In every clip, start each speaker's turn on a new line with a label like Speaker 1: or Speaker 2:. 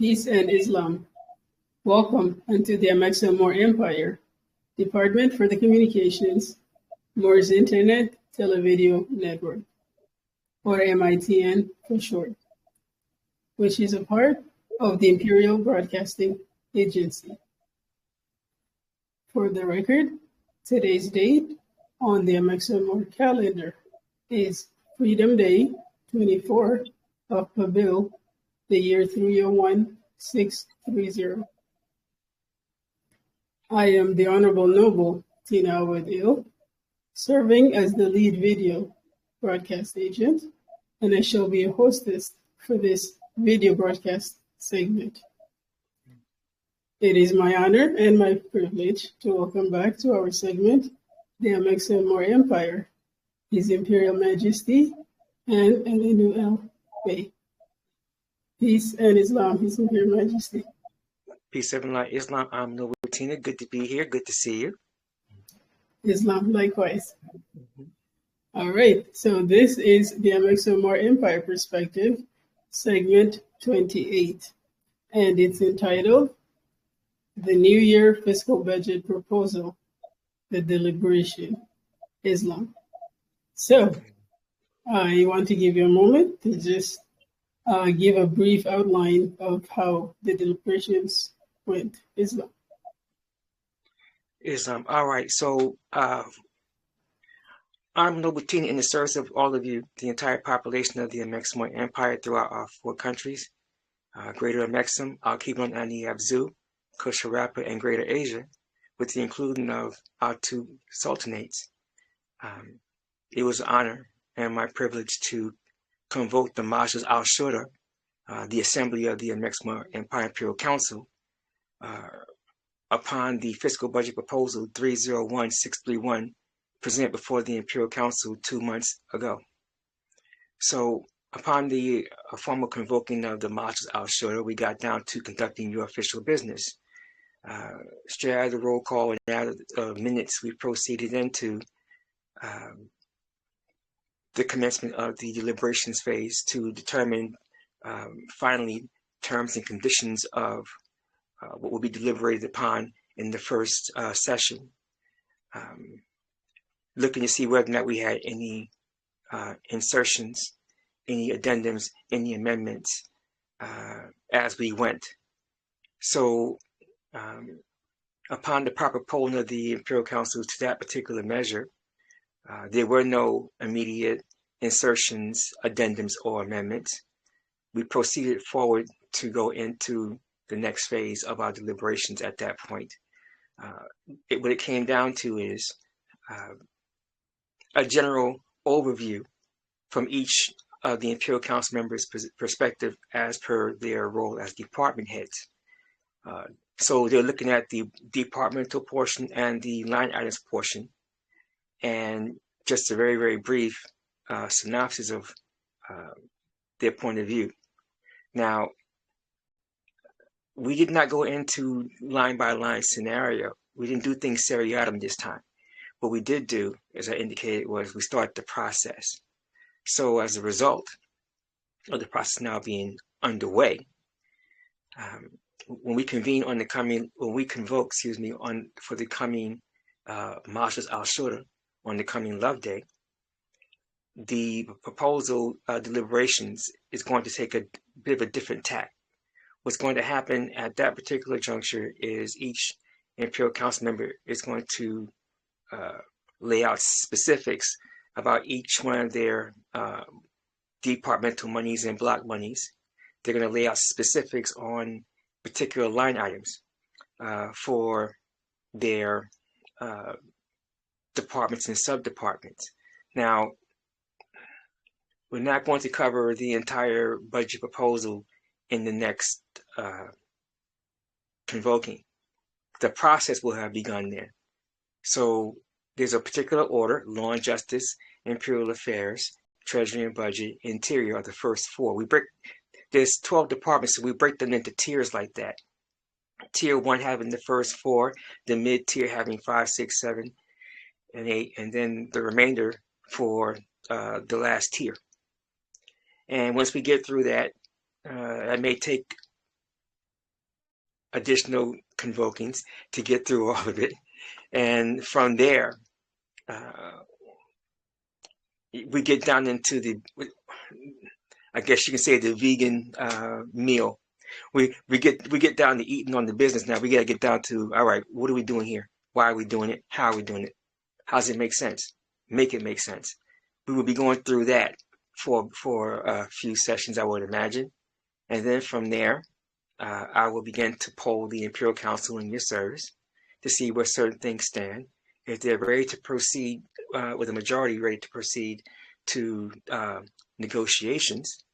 Speaker 1: Peace and Islam. Welcome unto the Amexem-Moor-Empire, Department for the Communications, Moor's Internet Televideo-Network, or M.I.T.N for short, which is a part of the Imperial Broadcasting Agency. For the record, today's date on the Amexem-Moor calendar is Freedom Day, 24 of Pabil, the year 301630. I am the Honorable Noble Tina Awad-Il, serving as the lead video broadcast agent, and I shall be a hostess for this video broadcast segment. It is my honor and my privilege to welcome back to our segment the Amexem-Moor-Empire, His Imperial Majesty, and Elenu El Bey. Peace and Islam, His Imperial Majesty.
Speaker 2: Peace and Islam. I'm Noble Tina. Good to be here. Good to see you.
Speaker 1: Islam, likewise. All right, so this is the Amexem-Moor-Empire Perspective, segment 28, and it's entitled The New Year Fiscal Budget Proposal, the Deliberation, Islam. So, I want to give you a moment to just give a brief outline of how the deliberations went, Islam.
Speaker 2: Islam. All right. So I'm Noble Tina in the service of all of you, the entire population of the Amexem-Moor-Empire throughout our 4 countries, Greater Amexem, Al-Kibon and Abzu, Kush Harappa, and Greater Asia, with the inclusion of our 2 sultanates. It was an honor and my privilege to convoke the Majlis al-Shura, the Assembly of the Amexem-Moor-Empire Imperial Council, upon the fiscal budget proposal 301631 presented before the Imperial Council 2 months ago. So upon the formal convoking of the Majlis al-Shura, we got down to conducting your official business. Straight out of the roll call and out of minutes, we proceeded into the commencement of the deliberations phase to determine finally terms and conditions of what will be deliberated upon in the first session. Looking to see whether or not we had any insertions, any addendums, any amendments as we went. So upon the proper polling of the Imperial Council to that particular measure, there were no immediate insertions, addendums, or amendments. We proceeded forward to go into the next phase of our deliberations at that point. What it came down to is a general overview from each of the Imperial Council members' perspective as per their role as department heads. So they're looking at the departmental portion and the line items portion, and just a very, very brief synopsis of their point of view. Now, we did not go into line by line scenario. We didn't do things seriatim this time. What we did do, as I indicated, was we started the process. So as a result of the process now being underway, when we convene on the coming, when we convoke, excuse me, for the coming Majlis al-Shura on the coming Love Day, the proposal deliberations is going to take a bit of a different tack. What's going to happen at that particular juncture is each Imperial Council member is going to lay out specifics about each one of their departmental monies and block monies. They're going to lay out specifics on particular line items for their departments and sub-departments. Now, we're not going to cover the entire budget proposal in the next convoking. The process will have begun then. So there's a particular order: Law and Justice, Imperial Affairs, Treasury and Budget, Interior are the first 4. There's 12 departments, so we break them into tiers like that. Tier 1 having the first 4, the mid-tier having 5, 6, 7, and 8, and then the remainder for the last tier. And once we get through that, that may take additional convokings to get through all of it. And from there, we get down into the, I guess you can say, the vegan meal. We get down to eating on the business now. We got to get down to, all right, what are we doing here? Why are we doing it? How are we doing it? How does it make sense? Make it make sense. We will be going through that for a few sessions, I would imagine. And then from there, I will begin to poll the Imperial Council in your service to see where certain things stand. If they're ready to proceed, with a majority ready to proceed to negotiations,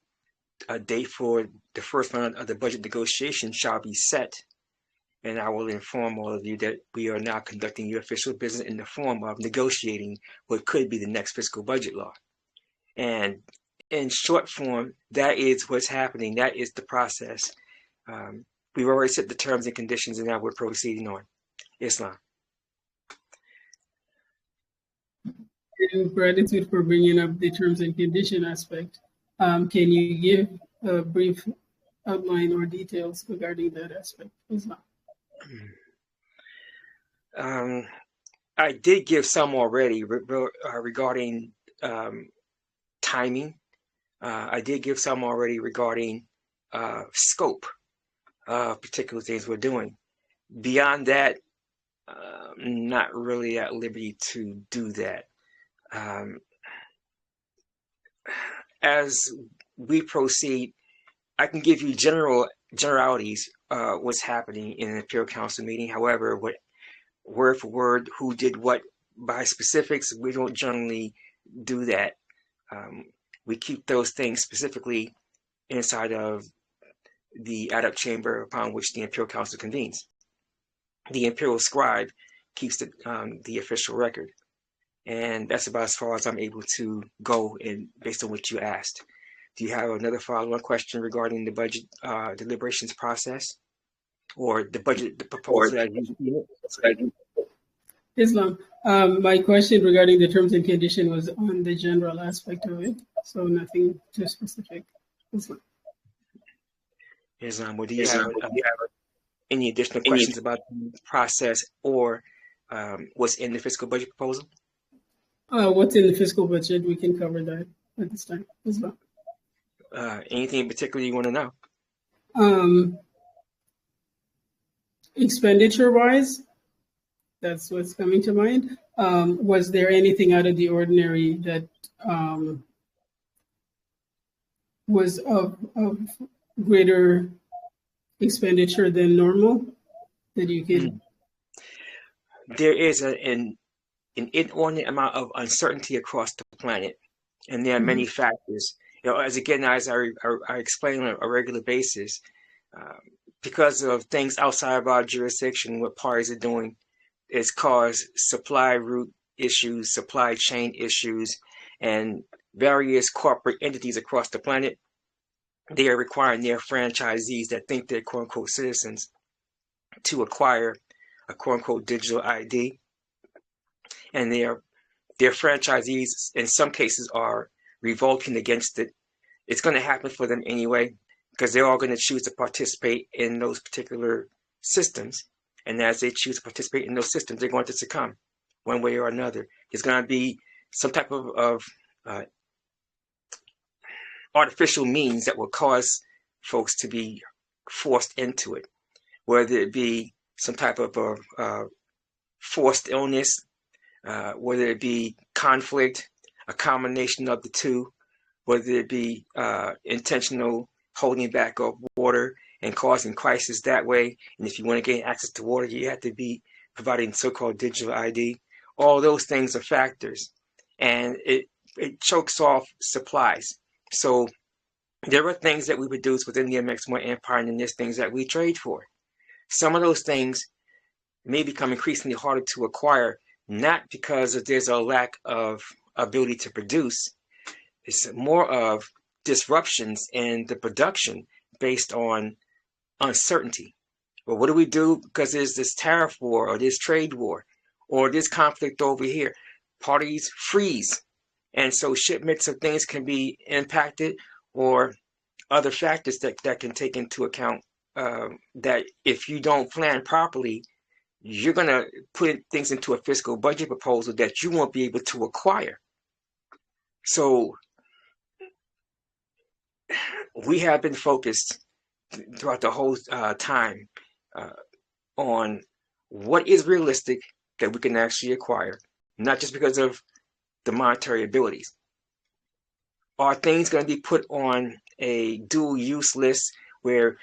Speaker 2: a date for the first round of the budget negotiations shall be set. And I will inform all of you that we are now conducting your official business in the form of negotiating what could be the next fiscal budget law. And in short form, that is what's happening. That is the process. We've already set the terms and conditions, and now we're proceeding on. Islam.
Speaker 1: And gratitude for bringing up the terms and condition aspect. Can you give a brief outline or details regarding that aspect, Islam?
Speaker 2: I did give some already regarding timing. I did give some already regarding scope of particular things we're doing. Beyond that, not really at liberty to do that. As we proceed, I can give you generalities what's happening in an Imperial Council meeting. However, what word for word, who did what by specifics, we don't generally do that. We keep those things specifically inside of the adept chamber upon which the Imperial Council convenes. The Imperial Scribe keeps the official record. And that's about as far as I'm able to go based on what you asked. Do you have another follow-on question regarding the budget deliberations process or the budget, the proposal that you?
Speaker 1: Islam, my question regarding the terms and condition was on the general aspect of it, so nothing too specific. Islam.
Speaker 2: Well, do you have any additional questions about the process or what's in the fiscal budget proposal?
Speaker 1: What's in the fiscal budget? We can cover that at this time as well.
Speaker 2: Anything in particular you want to know?
Speaker 1: Expenditure-wise, that's what's coming to mind. Was there anything out of the ordinary that was of greater expenditure than normal that you can?
Speaker 2: There is an inordinate amount of uncertainty across the planet, and there are many factors. As I explain on a regular basis, because of things outside of our jurisdiction, what parties are doing is cause supply route issues, supply chain issues, and various corporate entities across the planet. They are requiring their franchisees that think they're quote unquote citizens to acquire a quote unquote digital ID. And their franchisees, in some cases, are revolting against it. It's going to happen for them anyway, because they're all going to choose to participate in those particular systems. And as they choose to participate in those systems, they're going to succumb one way or another. There's going to be some type of artificial means that will cause folks to be forced into it, whether it be some type of forced illness, whether it be conflict, a combination of the two, whether it be intentional holding back of water and causing crisis that way. And if you want to gain access to water, you have to be providing so-called digital ID. All those things are factors, and it chokes off supplies. So there are things that we produce within the Amexem-Moor-Empire, and then there's things that we trade for. Some of those things may become increasingly harder to acquire, not because there's a lack of ability to produce. It's more of disruptions in the production based on uncertainty. Well, what do we do because there's this tariff war or this trade war or this conflict over here? Parties freeze. And so shipments of things can be impacted, or other factors that can take into account that if you don't plan properly, you're going to put things into a fiscal budget proposal that you won't be able to acquire. So we have been focused throughout the whole time on what is realistic that we can actually acquire, not just because of the monetary abilities. Are things going to be put on a dual use list where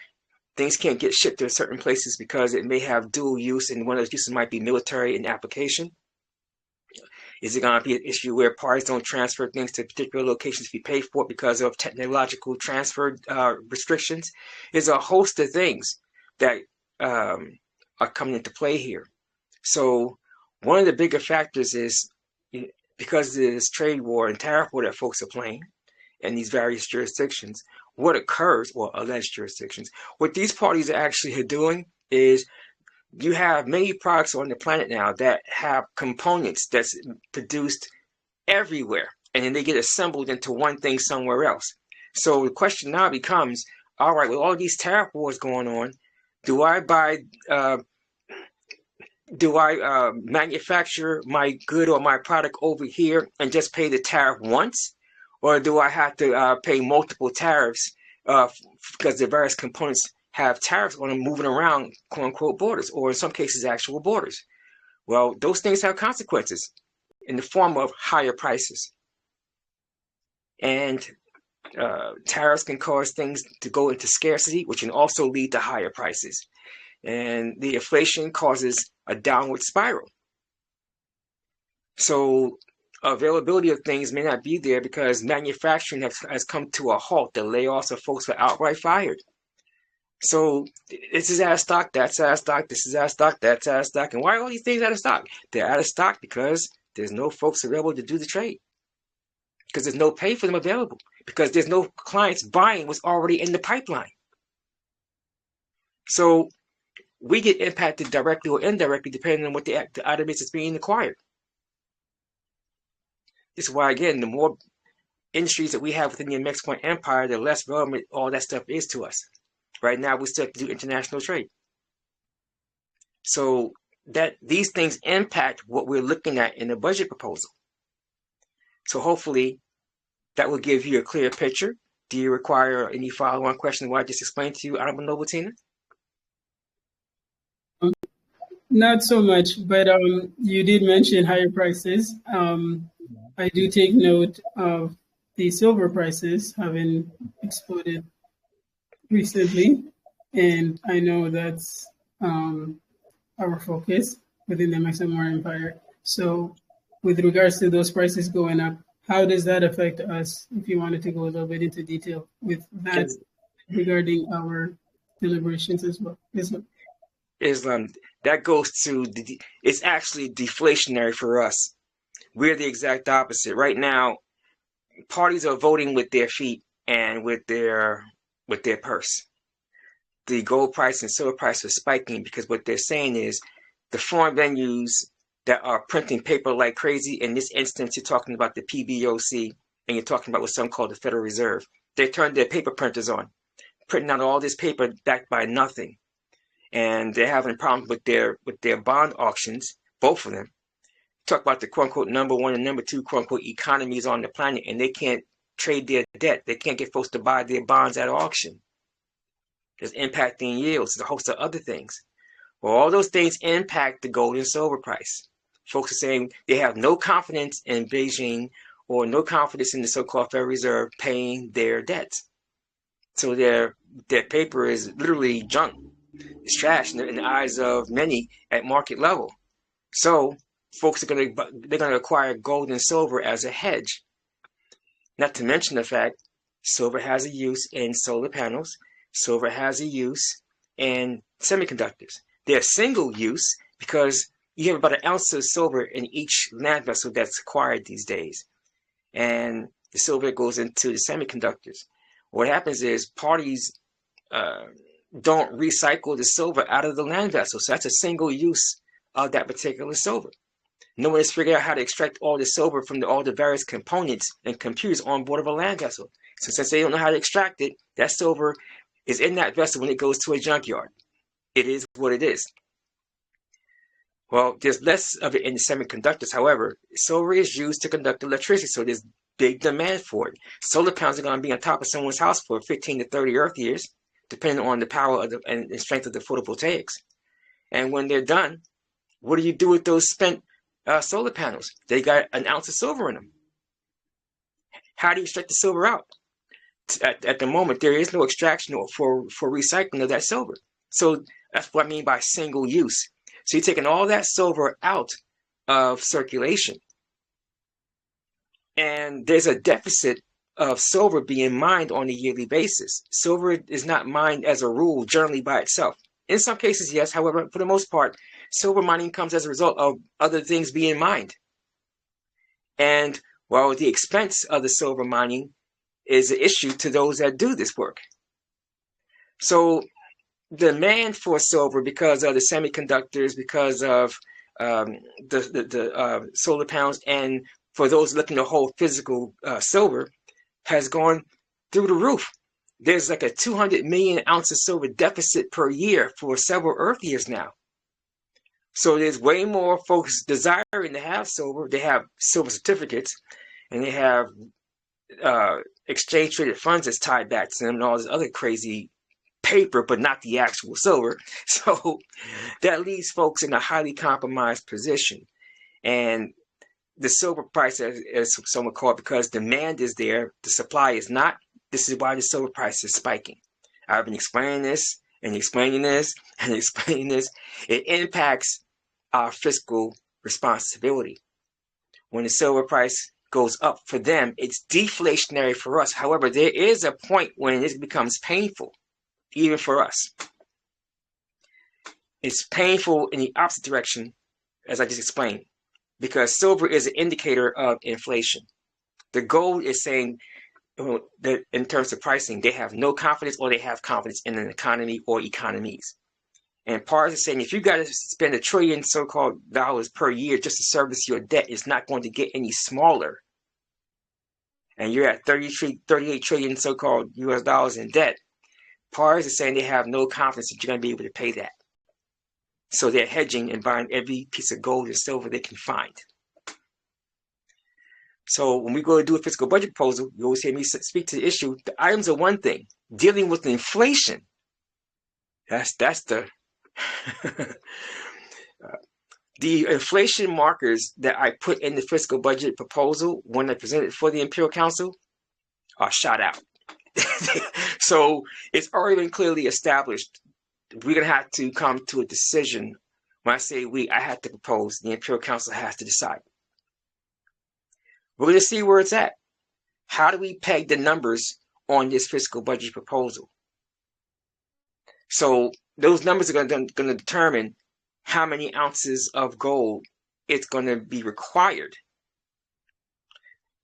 Speaker 2: things can't get shipped to certain places because it may have dual use, and one of those uses might be military in application? Is it going to be an issue where parties don't transfer things to particular locations to be paid for because of technological transfer restrictions? There's a host of things that are coming into play here. So one of the bigger factors is, because of this trade war and tariff war that folks are playing in these various jurisdictions, what occurs, or alleged jurisdictions, what these parties are actually doing is, you have many products on the planet now that have components that's produced everywhere, and then they get assembled into one thing somewhere else. So the question now becomes, all right, with all these tariff wars going on, do I manufacture my good or my product over here and just pay the tariff once? Or do I have to pay multiple tariffs because the various components have tariffs on them moving around, quote unquote, borders, or in some cases, actual borders? Well, those things have consequences in the form of higher prices. And tariffs can cause things to go into scarcity, which can also lead to higher prices. And the inflation causes a downward spiral. So availability of things may not be there because manufacturing has come to a halt. The layoffs of folks are outright fired. So this is out of stock, that's out of stock, this is out of stock, that's out of stock. And why are all these things out of stock? They're out of stock because there's no folks available to do the trade. Because there's no pay for them available. Because there's no clients buying what's already in the pipeline. So we get impacted directly or indirectly depending on what the item is that's being acquired. This is why, again, the more industries that we have within the Amexem-Moor-Empire, the less relevant all that stuff is to us. Right now, we still have to do international trade. So that these things impact what we're looking at in the budget proposal. So hopefully that will give you a clear picture. Do you require any follow-on question what I just explained to you, Honorable Noble Tina?
Speaker 1: Not so much, but you did mention higher prices. I do take note of the silver prices having exploded recently, and I know that's our focus within the Amexem-Moor-Empire. So with regards to those prices going up, how does that affect us, if you wanted to go a little bit into detail with that regarding our deliberations as well?
Speaker 2: Islam, that goes to, it's actually deflationary for us. We're the exact opposite. Right now, parties are voting with their feet and with their purse. The gold price and silver price are spiking because what they're saying is the foreign venues that are printing paper like crazy, in this instance, you're talking about the PBOC and you're talking about what's some called the Federal Reserve. They turned their paper printers on, printing out all this paper backed by nothing. And they're having a problem with their bond auctions, both of them. Talk about the quote-unquote number one and number two quote-unquote economies on the planet, and they can't trade their debt. They can't get folks to buy their bonds at auction. It's impacting yields, a host of other things. Well, all those things impact the gold and silver price. Folks are saying they have no confidence in Beijing or no confidence in the so-called Federal Reserve paying their debts. So their paper is literally junk. It's trash in the eyes of many at market level. So folks are they're going to acquire gold and silver as a hedge. Not to mention the fact silver has a use in solar panels. Silver has a use in semiconductors. They're single use because you have about an ounce of silver in each land vessel that's acquired these days. And the silver goes into the semiconductors. What happens is parties don't recycle the silver out of the land vessel. So that's a single use of that particular silver. No one has figured out how to extract all the silver from all the various components and computers on board of a land vessel. So since they don't know how to extract it, that silver is in that vessel when it goes to a junkyard. It is what it is. Well, there's less of it in the semiconductors. However, silver is used to conduct electricity, so there's big demand for it. Solar panels are going to be on top of someone's house for 15 to 30 Earth years, depending on the power of and strength of the photovoltaics. And when they're done, what do you do with those spent solar panels? They got an ounce of silver in them. How do you extract the silver out? At the moment, there is no extraction for recycling of that silver. So that's what I mean by single use. So you're taking all that silver out of circulation. And there's a deficit of silver being mined on a yearly basis. Silver is not mined as a rule generally by itself. In some cases, yes. However, for the most part, silver mining comes as a result of other things being mined. And while the expense of the silver mining is an issue to those that do this work. So demand for silver, because of the semiconductors, because of the solar panels, and for those looking to hold physical silver, has gone through the roof. There's like a 200 million ounce of silver deficit per year for several Earth years now. So there's way more folks desiring to have silver. They have silver certificates, and they have exchange traded funds that's tied back to them and all this other crazy paper, but not the actual silver. So that leaves folks in a highly compromised position. And the silver price, as someone called it, because demand is there, the supply is not. This is why the silver price is spiking. I've been explaining this and explaining this and explaining this. It impacts our fiscal responsibility. When the silver price goes up for them, it's deflationary for us. However, there is a point when this becomes painful, even for us. It's painful in the opposite direction, as I just explained, because silver is an indicator of inflation. The gold is saying that in terms of pricing, they have no confidence, or they have confidence in an economy or economies. And PARS is saying if you got to spend $1 trillion so-called dollars per year just to service your debt, it's not going to get any smaller. And you're at 38 trillion so-called US dollars in debt. PARS is saying they have no confidence that you're going to be able to pay that. So they're hedging and buying every piece of gold and silver they can find. So when we go to do a fiscal budget proposal, you always hear me speak to the issue. The items are one thing. Dealing with inflation, that's the the inflation markers that I put in the fiscal budget proposal when I present it for the Imperial Council are shot out. So it's already been clearly established. We're going to have to come to a decision. When I say we, I have to propose. The Imperial Council has to decide. We're going to see where it's at. How do we peg the numbers on this fiscal budget proposal? So those numbers are going to determine how many ounces of gold it's going to be required.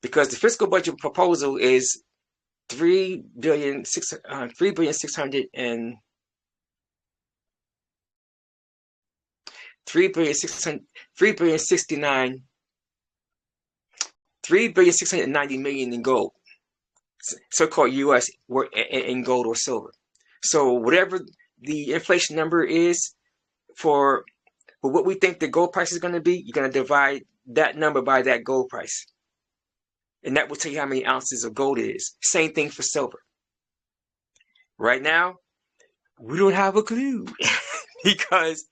Speaker 2: Because the fiscal budget proposal is $3 billion 690 million in gold, so-called US in gold or silver. So whatever the inflation number is for what we think the gold price is going to be, you're going to divide that number by that gold price. And that will tell you how many ounces of gold it is. Same thing for silver. Right now, we don't have a clue because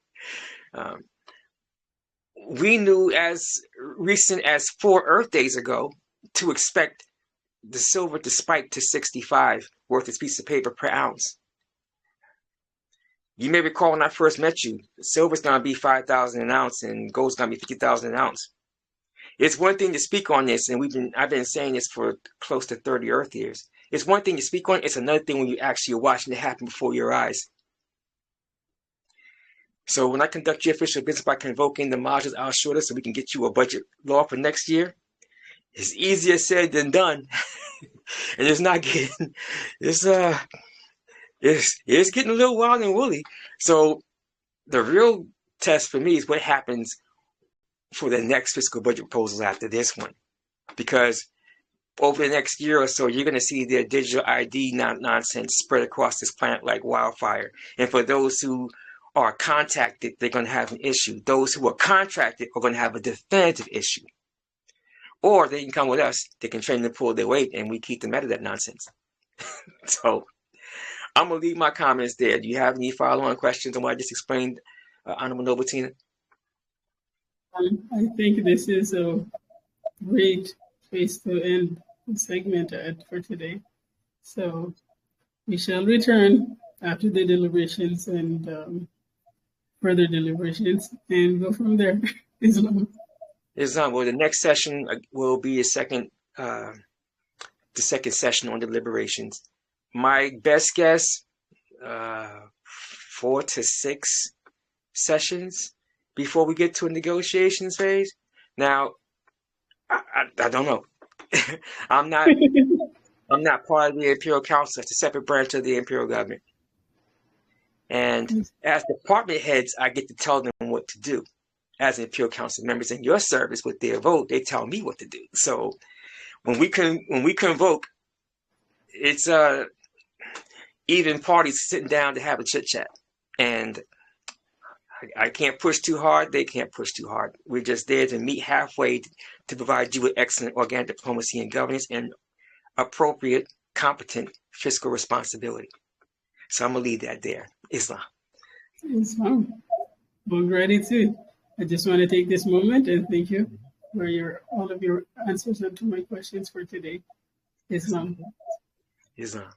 Speaker 2: we knew as recent as 4 Earth days ago to expect the silver to spike to 65 worth its piece of paper per ounce. You may recall when I first met you, silver's going to be 5,000 an ounce and gold's going to be 50,000 an ounce. It's one thing to speak on this, and I've been saying this for close to 30 Earth years. It's one thing to speak on, it's another thing when you actually are watching it happen before your eyes. So when I conduct your official business by convoking the modules out shorter so we can get you a budget law for next year, it's easier said than done. And it's not getting, it's getting a little wild and woolly. So the real test for me is what happens for the next fiscal budget proposals after this one. Because over the next year or so, you're going to see their digital ID nonsense spread across this planet like wildfire. And for those who are contacted, they're going to have an issue. Those who are contracted are going to have a definitive issue. Or they can come with us. They can train them to pull their weight, and we keep them out of that nonsense. So I'm going to leave my comments there. Do you have any follow-on questions on what I just explained, Honorable Noble Tina?
Speaker 1: I think this is a great place to end the segment for today. So we shall return after the deliberations and further deliberations and go from there. Islam.
Speaker 2: Well, the next session will be the second session on deliberations. My best guess, 4 to 6 sessions before we get to a negotiations phase. Now, I don't know. I'm not part of the Imperial Council. It's a separate branch of the Imperial government. And as department heads, I get to tell them what to do. As Imperial Council members in your service with their vote, they tell me what to do. So when we convoke, it's even parties sitting down to have a chit chat. And I can't push too hard. They can't push too hard. We're just there to meet halfway to provide you with excellent organic diplomacy and governance and appropriate, competent fiscal responsibility. So I'm going to leave that there. Islam.
Speaker 1: Islam. Well, gratitude. I just want to take this moment and thank you for all of your answers to my questions for today. Islam.
Speaker 2: Islam.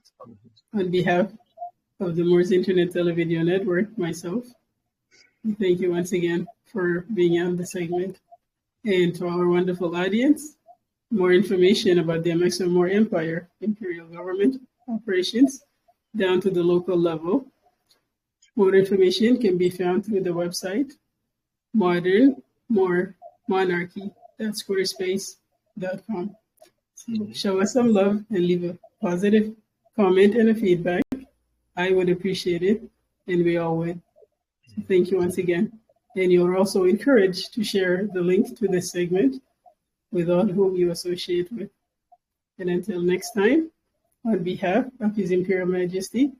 Speaker 1: On behalf of the Moors Internet Televideo Network, myself, thank you once again for being on the segment. And to our wonderful audience, more information about the Amexem-Moor-Empire Imperial Government operations down to the local level. More information can be found through the website modernmoormonarchy.squarespace.com. So show us some love and leave a positive comment and a feedback. I would appreciate it, and we all would. So thank you once again. And you're also encouraged to share the link to this segment with all whom you associate with. And until next time, on behalf of His Imperial Majesty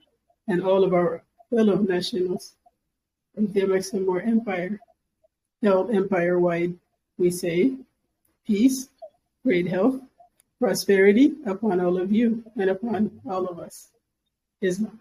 Speaker 1: and all of our fellow nationals of the Amexem-Moor-Empire, held empire-wide, we say peace, great health, prosperity upon all of you and upon all of us. Islam.